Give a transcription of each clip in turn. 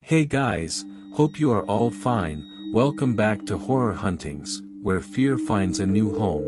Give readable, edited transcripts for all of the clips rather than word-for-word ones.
Hey guys, hope you are all fine. Welcome back to Horror Huntings, where fear finds a new home.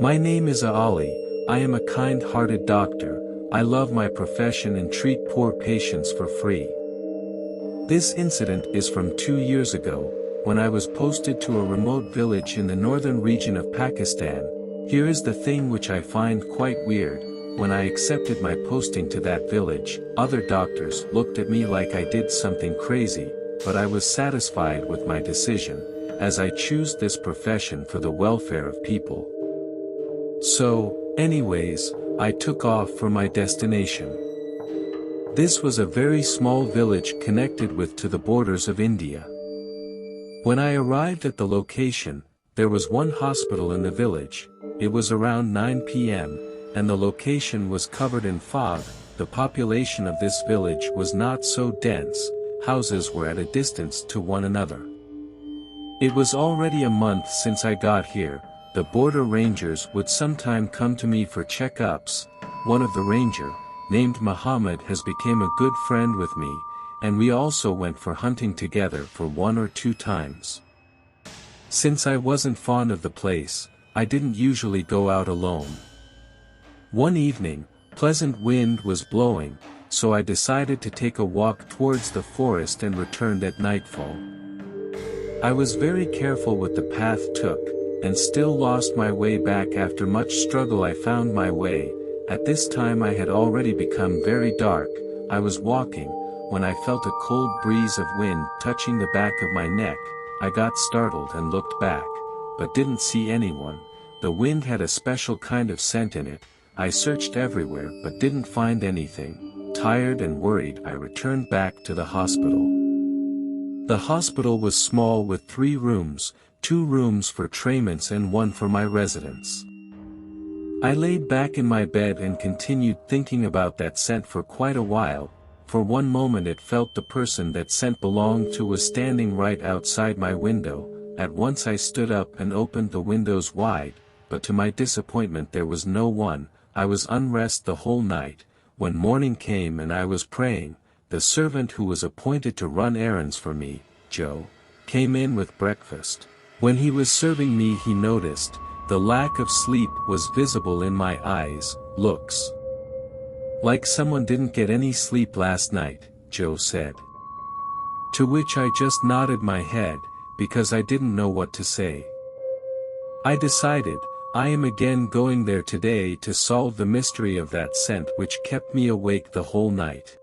My name is Ali. I am a kind-hearted doctor. I love my profession and treat poor patients for free. This incident is from 2 years ago, when I was posted to a remote village in the northern region of Pakistan. Here is the thing which I find quite weird. When I accepted my posting to that village, other doctors looked at me like I did something crazy, but I was satisfied with my decision, as I choose this profession for the welfare of people. So, anyways, I took off for my destination. This was a very small village connected with to the borders of India. When I arrived at the location, there was one hospital in the village. It was around 9 p.m. and the location was covered in fog. The population of this village was not so dense, houses were at a distance to one another. It was already a month since I got here. The border rangers would sometime come to me for checkups. One of the ranger, named Muhammad, has become a good friend with me, and we also went for hunting together for 1 or 2 times. Since I wasn't fond of the place, I didn't usually go out alone. One evening, pleasant wind was blowing, so I decided to take a walk towards the forest and returned at nightfall. I was very careful with the path took, and still lost my way back. After much struggle I found my way. At this time I had already become very dark. I was walking, when I felt a cold breeze of wind touching the back of my neck. I got startled and looked back, but didn't see anyone. The wind had a special kind of scent in it. I searched everywhere but didn't find anything. Tired and worried, I returned back to the hospital. The hospital was small with 3 rooms, 2 rooms for treatments and 1 for my residents. I laid back in my bed and continued thinking about that scent for quite a while. For one moment it felt the person that scent belonged to was standing right outside my window. At once I stood up and opened the windows wide, but to my disappointment there was no one. I was unrest the whole night. When morning came and I was praying, the servant who was appointed to run errands for me, Joe, came in with breakfast. When he was serving me he noticed, the lack of sleep was visible in my eyes. Looks like someone didn't get any sleep last night, Joe said. To which I just nodded my head, because I didn't know what to say. I decided, I am again going there today to solve the mystery of that scent which kept me awake the whole night.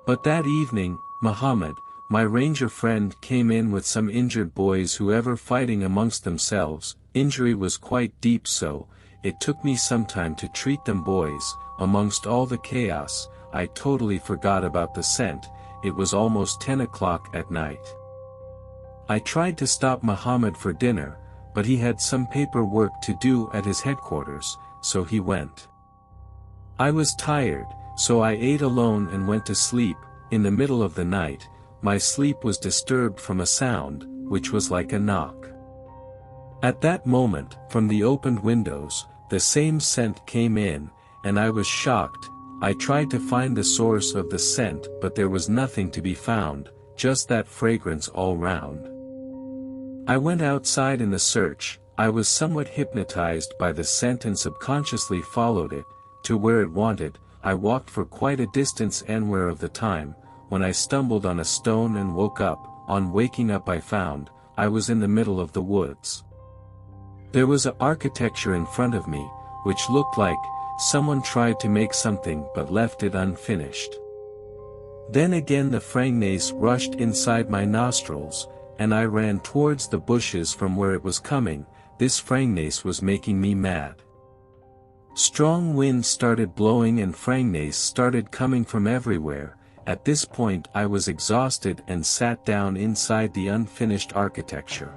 But that evening, Muhammad, my ranger friend, came in with some injured boys who were fighting amongst themselves. Injury was quite deep, so it took me some time to treat them boys. Amongst all the chaos, I totally forgot about the scent. It was almost 10 o'clock at night. I tried to stop Muhammad for dinner, but he had some paperwork to do at his headquarters, so he went. I was tired, so I ate alone and went to sleep. In the middle of the night, my sleep was disturbed from a sound, which was like a knock. At that moment, from the opened windows, the same scent came in, and I was shocked. I tried to find the source of the scent, but there was nothing to be found, just that fragrance all round. I went outside in the search. I was somewhat hypnotized by the scent and subconsciously followed it, to where it wanted. I walked for quite a distance anywhere of the time, when I stumbled on a stone and woke up. On waking up I found, I was in the middle of the woods. There was an architecture in front of me, which looked like someone tried to make something but left it unfinished. Then again the fragrance rushed inside my nostrils, and I ran towards the bushes from where it was coming. This fragrance was making me mad. Strong wind started blowing and fragrance started coming from everywhere. At this point I was exhausted and sat down inside the unfinished architecture.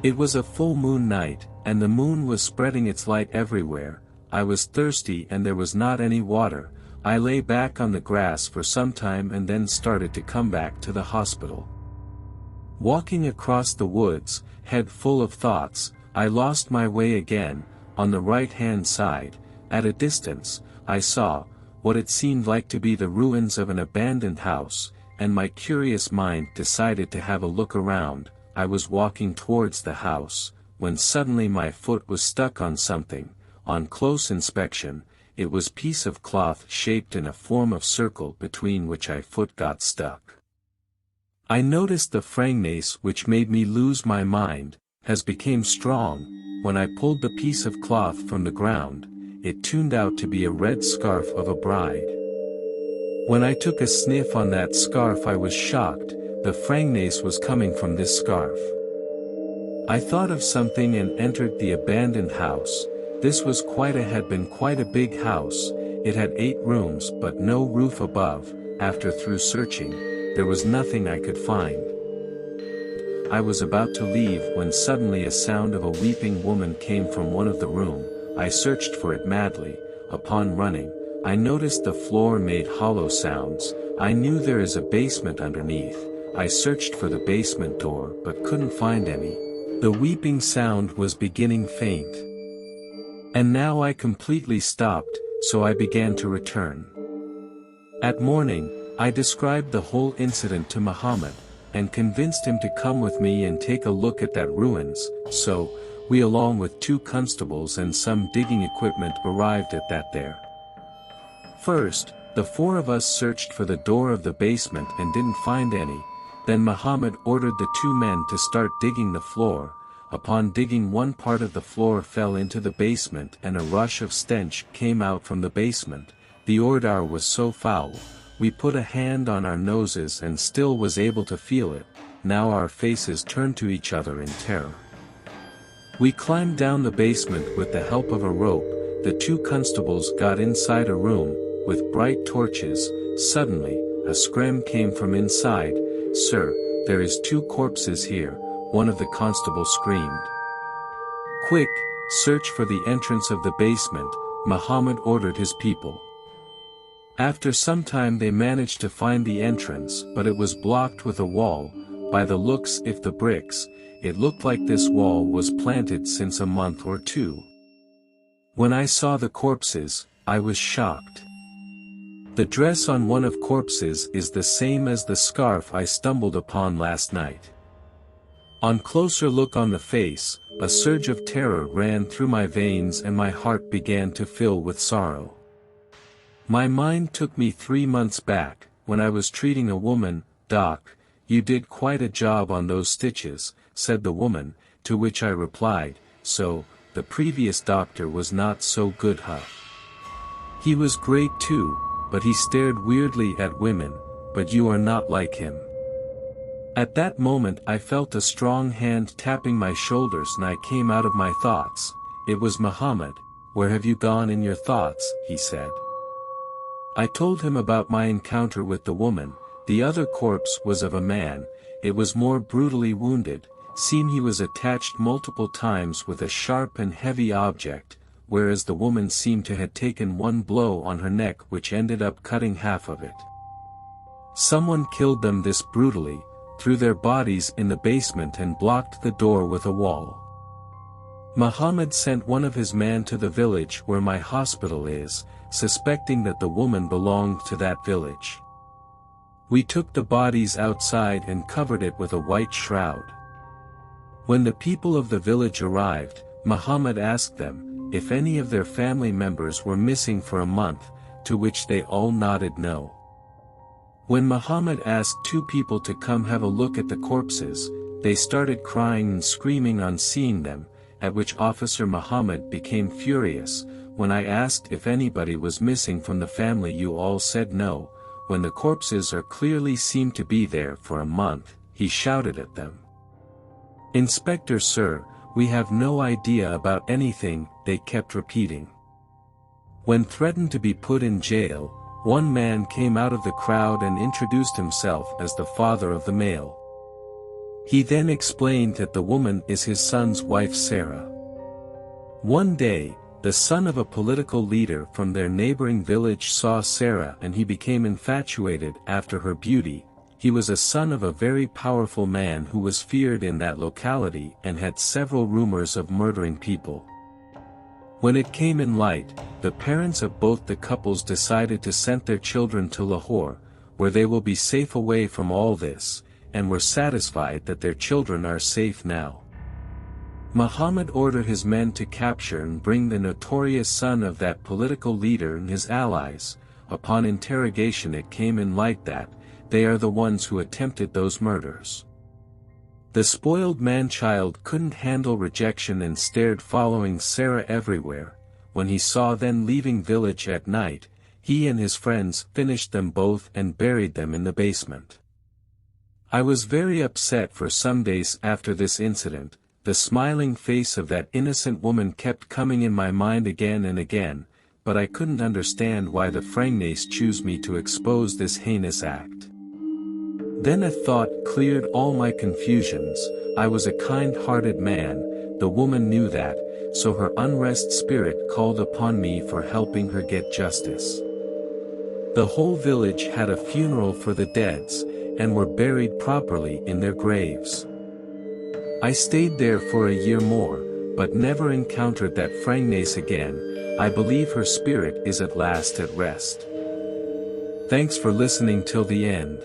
It was a full moon night, and the moon was spreading its light everywhere. I was thirsty and there was not any water. I lay back on the grass for some time and then started to come back to the hospital. Walking across the woods, head full of thoughts, I lost my way again. On the right-hand side, at a distance, I saw what it seemed like to be the ruins of an abandoned house. and my curious mind decided to have a look around. I was walking towards the house, when suddenly my foot was stuck on something. On close inspection, it was a piece of cloth shaped in a form of circle between which my foot got stuck. I noticed the phragnace, which made me lose my mind, has become strong. When I pulled the piece of cloth from the ground, it turned out to be a red scarf of a bride. When I took a sniff on that scarf, I was shocked. The phragnace was coming from this scarf. I thought of something and entered the abandoned house. This had been quite a big house. It had 8 rooms but no roof above. After through searching, there was nothing I could find. I was about to leave when suddenly a sound of a weeping woman came from one of the rooms. I searched for it madly. Upon running, I noticed the floor made hollow sounds. I knew there is a basement underneath. I searched for the basement door but couldn't find any. The weeping sound was beginning faint. And now I completely stopped, so I began to return. At morning, I described the whole incident to Muhammad, and convinced him to come with me and take a look at that ruins. So, we along with 2 constables and some digging equipment arrived at that there. First, the 4 of us searched for the door of the basement and didn't find any. Then Muhammad ordered the 2 men to start digging the floor. Upon digging, one part of the floor fell into the basement and a rush of stench came out from the basement. The odor was so foul, we put a hand on our noses and still was able to feel it. Now our faces turned to each other in terror. We climbed down the basement with the help of a rope. The 2 constables got inside a room, with bright torches. Suddenly, a scream came from inside. "Sir, there is 2 corpses here," one of the constables screamed. "Quick, search for the entrance of the basement," Muhammad ordered his people. After some time they managed to find the entrance, but it was blocked with a wall. By the looks of the bricks, it looked like this wall was planted since a month or 2. When I saw the corpses, I was shocked. The dress on one of corpses is the same as the scarf I stumbled upon last night. On closer look on the face, a surge of terror ran through my veins and my heart began to fill with sorrow. My mind took me 3 months back, when I was treating a woman. "Doc, you did quite a job on those stitches," said the woman, to which I replied, "So, the previous doctor was not so good, huh?" "He was great too, but he stared weirdly at women, but you are not like him." At that moment I felt a strong hand tapping my shoulders and I came out of my thoughts. It was Muhammad. "Where have you gone in your thoughts?" he said. I told him about my encounter with the woman. The other corpse was of a man. It was more brutally wounded. Seemed he was attached multiple times with a sharp and heavy object, whereas the woman seemed to have taken one blow on her neck which ended up cutting half of it. Someone killed them this brutally, threw their bodies in the basement and blocked the door with a wall. Muhammad sent one of his men to the village where my hospital is, suspecting that the woman belonged to that village. We took the bodies outside and covered it with a white shroud. When the people of the village arrived, Muhammad asked them if any of their family members were missing for a month, to which they all nodded no. When Muhammad asked 2 people to come have a look at the corpses, they started crying and screaming on seeing them, at which Officer Muhammad became furious. "When I asked if anybody was missing from the family, you all said no, when the corpses are clearly seem to be there for a month," he shouted at them. "Inspector sir, we have no idea about anything," they kept repeating. When threatened to be put in jail, one man came out of the crowd and introduced himself as the father of the male. He then explained that the woman is his son's wife Sarah. One day, the son of a political leader from their neighboring village saw Sarah and he became infatuated after her beauty. He was a son of a very powerful man who was feared in that locality and had several rumors of murdering people. When it came in light, the parents of both the couples decided to send their children to Lahore, where they will be safe away from all this, and were satisfied that their children are safe now. Muhammad ordered his men to capture and bring the notorious son of that political leader and his allies. Upon interrogation it came in light that they are the ones who attempted those murders. The spoiled man-child couldn't handle rejection and stared following Sarah everywhere. When he saw them leaving village at night, he and his friends finished them both and buried them in the basement. I was very upset for some days after this incident. The smiling face of that innocent woman kept coming in my mind again and again, but I couldn't understand why the Frangnace chose me to expose this heinous act. Then a thought cleared all my confusions. I was a kind-hearted man, the woman knew that, so her unrest spirit called upon me for helping her get justice. The whole village had a funeral for the deads, and were buried properly in their graves. I stayed there for a year more, but never encountered that Frangnace again. I believe her spirit is at last at rest. Thanks for listening till the end.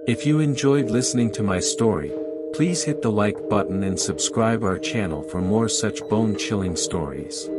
If you enjoyed listening to my story, please hit the like button and subscribe our channel for more such bone-chilling stories.